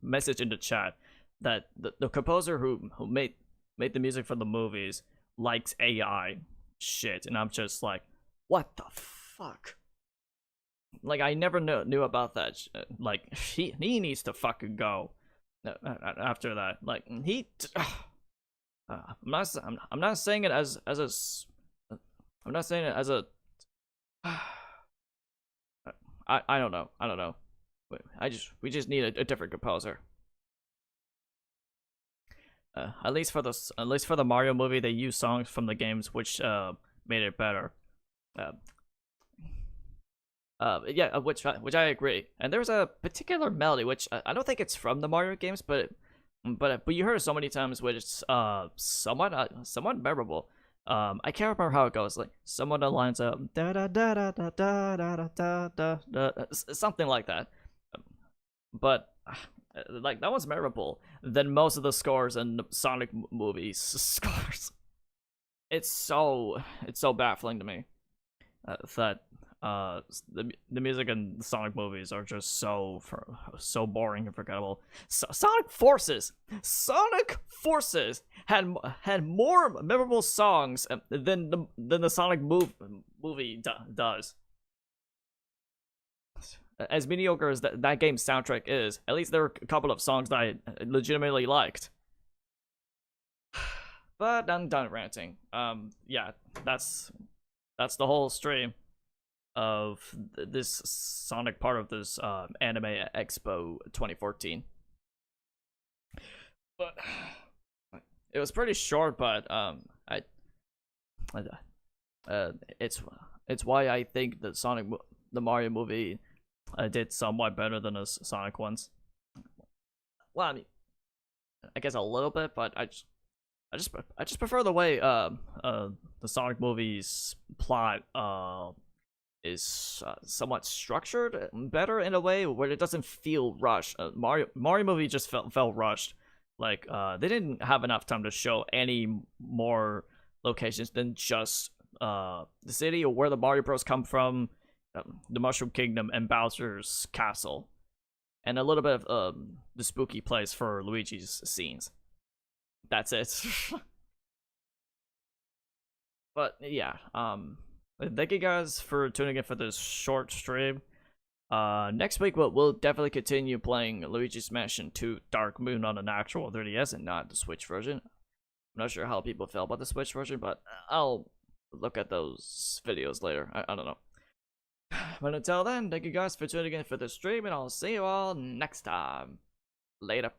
message in the chat that the composer who made the music for the movies likes AI shit, and I'm just like, what the fuck? Like I never knew about that. Like he needs to fucking go. After that, like he. I'm not saying it as a. I'm not saying it as a. I don't know. We just need a different composer. At least for the Mario movie, they used songs from the games, which made it better. Yeah, which I agree. And there's a particular melody which I don't think it's from the Mario games, but you heard it so many times, which is somewhat memorable. I can't remember how it goes. Like someone that lines up da da da da da da da da da da, something like that. But like that one's memorable than most of the scores in the Sonic movies scores. it's so baffling to me that the music in Sonic movies are just so boring and forgettable. Sonic Forces had more memorable songs than the Sonic movie does. As mediocre as that game's soundtrack is, at least there are a couple of songs that I legitimately liked. But I'm done ranting. Yeah, that's the whole stream of this Sonic part of this Anime Expo 2014. But it was pretty short, but it's why I think the Mario movie did somewhat better than the Sonic ones. Well, I mean, I guess a little bit, but I just prefer the way the Sonic movie's plot is somewhat structured better in a way where it doesn't feel rushed. Mario movie just felt rushed. Like they didn't have enough time to show any more locations than just the city or where the Mario Bros come from, the Mushroom Kingdom, and Bowser's castle, and a little bit of the spooky place for Luigi's scenes. That's it. But yeah, thank you guys for tuning in for this short stream. Next week we'll definitely continue playing Luigi's Mansion 2 Dark Moon on an actual 3DS and not the Switch version. I'm not sure how people feel about the Switch version, but I'll look at those videos later. I don't know. But until then, thank you guys for tuning in for the stream, and I'll see you all next time. Later.